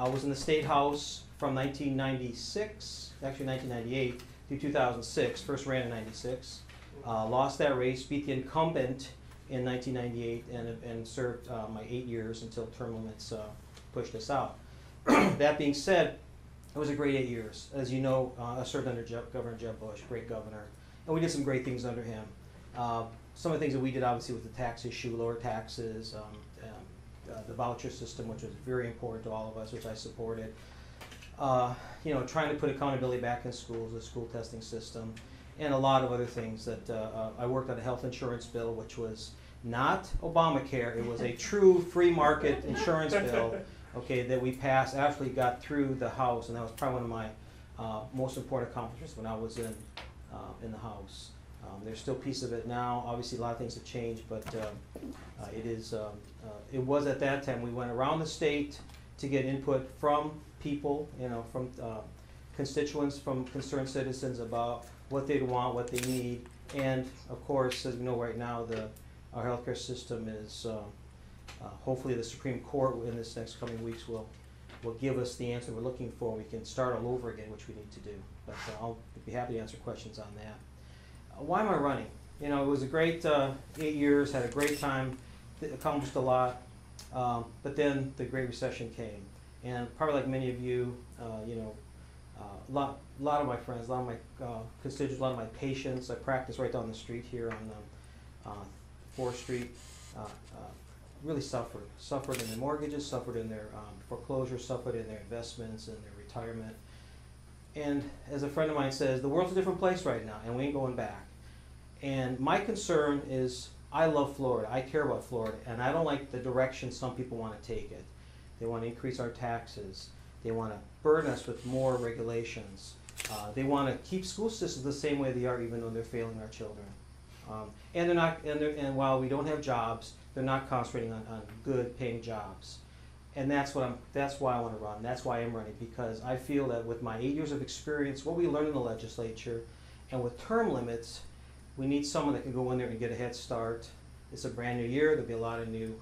I was in the State House from 1996, actually 1998, through 2006. First ran in 96. Lost that race, beat the incumbent in 1998, and served my 8 years until term limits pushed us out. That being said, it was a great 8 years. As you know, I served under Governor Jeb Bush, great governor, and we did some great things under him. Some of the things that we did, obviously, with the tax issue, lower taxes, the voucher system, which was very important to all of us, which I supported. You know, trying to put accountability back in schools, the school testing system, and a lot of other things that I worked on a health insurance bill, which was not Obamacare. It was a true free market insurance bill, okay, that we passed, actually got through the House, and that was probably one of my most important accomplishments when I was in the House. There's still a piece of it now. Obviously, a lot of things have changed, but it was at that time. We went around the state to get input from people, you know, from constituents, from concerned citizens about what they'd want, what they need, and of course, as we know right now, our healthcare system is hopefully the Supreme Court in this next coming weeks will give us the answer we're looking for. We can start all over again, which we need to do. But I'll be happy to answer questions on that. Why am I running? You know, it was a great 8 years, had a great time, accomplished a lot, but then the Great Recession came. And probably like many of you, you know, a lot of my friends, a lot of my constituents, a lot of my patients, I practice right down the street here on 4th Street, really suffered in their mortgages, suffered in their foreclosure, suffered in their investments and their retirement. And as a friend of mine says, the world's a different place right now, and we ain't going back. And my concern is, I love Florida, I care about Florida, and I don't like the direction some people want to take it. They want to increase our taxes. They want to burden us with more regulations. They want to keep school systems the same way they are, even though they're failing our children. And they're not. And while we don't have jobs, they're not concentrating on good paying jobs. And that's why I want to run. That's why I'm running, because I feel that with my 8 years of experience, what we learned in the legislature, and with term limits, we need someone that can go in there and get a head start. It's a brand new year. There'll be a lot of new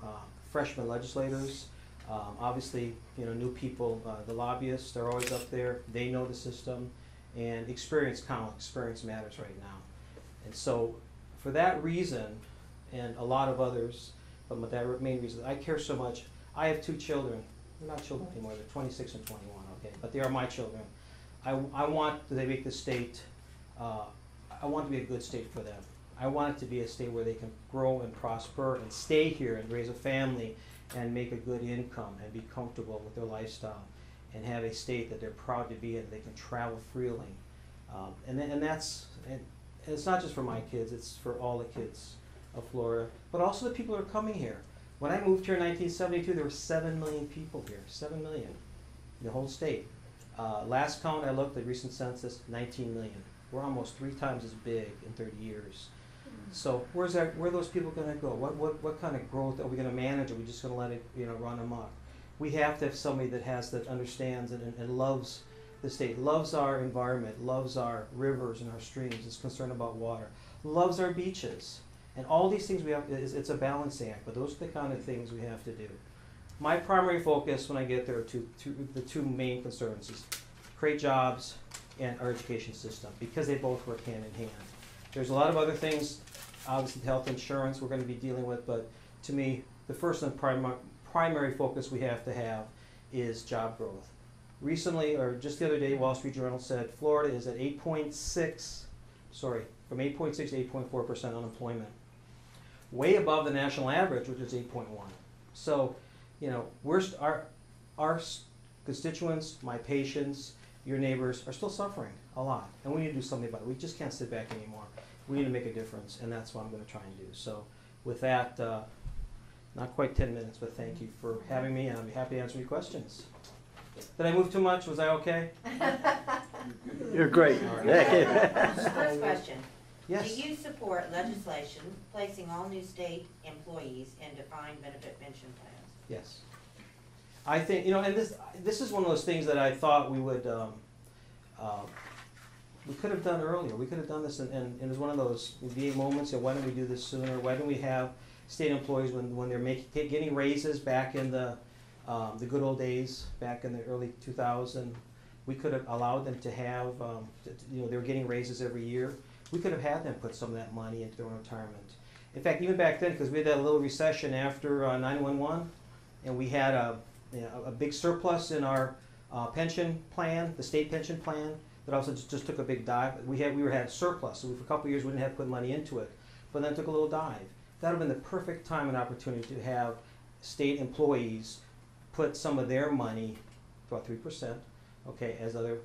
freshman legislators. Obviously, you know, new people, the lobbyists, they're always up there. They know the system, and experience counts. Experience matters right now. And so, for that reason, and a lot of others, but with that main reason, I care so much. I have 2 children. They're not children anymore. They're 26 and 21. Okay, but they are my children. I want to make the state. I want to be a good state for them. I want it to be a state where they can grow and prosper and stay here and raise a family and make a good income and be comfortable with their lifestyle, and have a state that they're proud to be in. They can travel freely, and it's not just for my kids. It's for all the kids of Florida, but also the people who are coming here. When I moved here in 1972, there were 7 million people here. 7 million, the whole state. Last count I looked, the recent census, 19 million. We're almost 3 times as big in 30 years. So where are those people going to go? What kind of growth are we going to manage? Are we just going to let it, you know, run amok? We have to have somebody that understands and loves the state, loves our environment, loves our rivers and our streams, is concerned about water, loves our beaches, and all these things we have. It's a balancing act, but those are the kind of things we have to do. My primary focus when I get there are the two main concerns is create jobs and our education system, because they both work hand in hand. There's a lot of other things, obviously health insurance we're going to be dealing with, but to me, the first and primary focus we have to have is job growth. Recently, or just the other day, Wall Street Journal said Florida is at from 8.6 to 8.4% unemployment, way above the national average, which is 8.1. So, you know, our constituents, my patients, your neighbors are still suffering a lot, and we need to do something about it. We just can't sit back anymore. We need to make a difference, and that's what I'm going to try and do. So with that, not quite 10 minutes, but thank you for having me, and I'll be happy to answer your questions. Did I move too much? Was I okay? You're great. First question. Yes. Do you support legislation placing all new state employees in defined benefit pension plans? Yes. I think, you know, and this is one of those things that I thought we would, we could have done earlier. We could have done this, and it was one of those moments of why don't we do this sooner? Why don't we have state employees when they're getting raises back in the the good old days back in the early 2000s, we could have allowed them to have, they were getting raises every year. We could have had them put some of that money into their own retirement. In fact, even back then, because we had that little recession after 9/11, and we had a big surplus in our pension plan, the state pension plan, that also just took a big dive. We had surplus, so for a couple of years we didn't have to put money into it, but then it took a little dive. That would have been the perfect time and opportunity to have state employees put some of their money, about 3%, okay, as other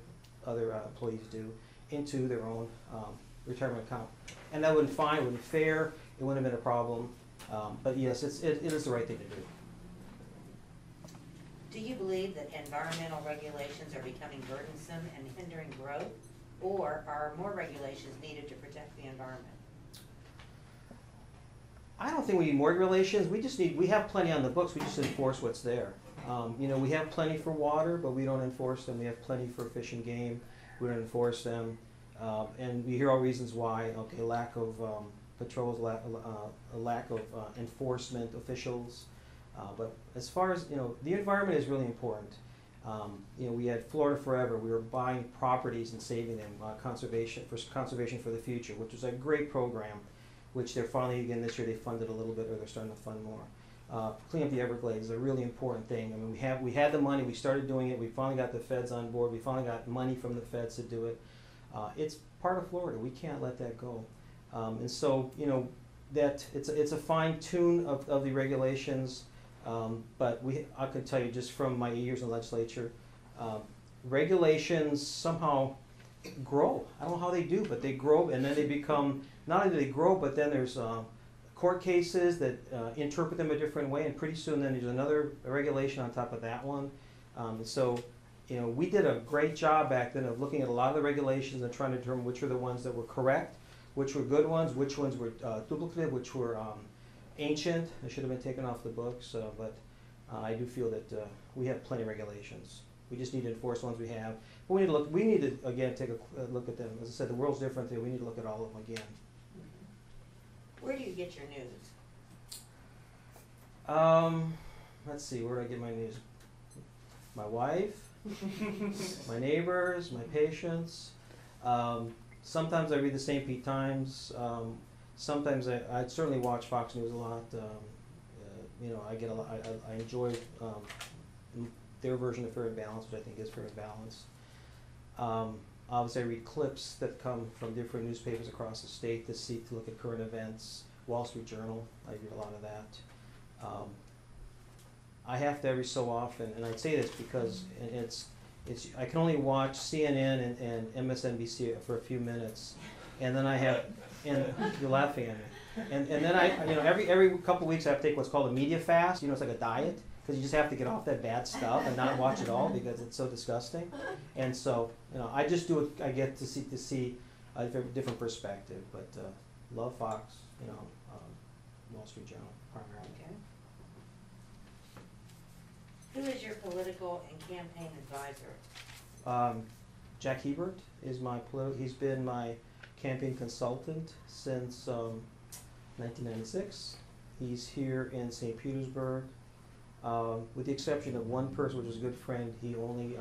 employees do, into their own retirement account. And that would have been fine, it would have been fair, it wouldn't have been a problem, but yes, it is the right thing to do. Do you believe that environmental regulations are becoming burdensome and hindering growth, or are more regulations needed to protect the environment? I don't think we need more regulations. We have plenty on the books. We just enforce what's there. We have plenty for water, but we don't enforce them. We have plenty for fish and game. We don't enforce them. And we hear all reasons why. Okay, lack of patrols, a lack of enforcement officials. But as far as, the environment is really important. We had Florida Forever. We were buying properties and saving them, conservation for the future, which was a great program, which they're finally, again, this year they funded a little bit, or they're starting to fund more. Clean up the Everglades is a really important thing. I mean, we had the money, we started doing it, we finally got the feds on board, we finally got money from the feds to do it. It's part of Florida, we can't let that go. And so, that it's a fine tune of the regulations, but I can tell you just from my years in the legislature, regulations somehow grow. I don't know how they do, but they grow, and then they become, not only do they grow, but then there's court cases that interpret them a different way, and pretty soon then there's another regulation on top of that one. So, we did a great job back then of looking at a lot of the regulations and trying to determine which were the ones that were correct, which were good ones, which ones were duplicative, which were ancient, they should have been taken off the books, but I do feel that we have plenty of regulations. We just need to enforce the ones we have. But we need to again take a look at them. As I said, the world's different, we need to look at all of them again. Where do you get your news? Let's see, where do I get my news? My wife, my neighbors, my patients. Sometimes I read the St. Pete Times. Sometimes I certainly watch Fox News a lot. I get a lot. I enjoy their version of Fair and Balanced, which I think is fair and balanced. Obviously, I read clips that come from different newspapers across the state to look at current events. Wall Street Journal, I read a lot of that. I have to every so often, and I say this because I can only watch CNN and MSNBC for a few minutes, and then and you're laughing at me. And then every couple of weeks I have to take what's called a media fast. It's like a diet, because you just have to get off that bad stuff and not watch it all because it's so disgusting. And so, I just do it. I get to see a different perspective. But love Fox, Wall Street Journal primarily. Okay. Who is your political and campaign advisor? Jack Hebert is he's been my campaign consultant since 1996. He's here in St. Petersburg. With the exception of one person, which is a good friend, he only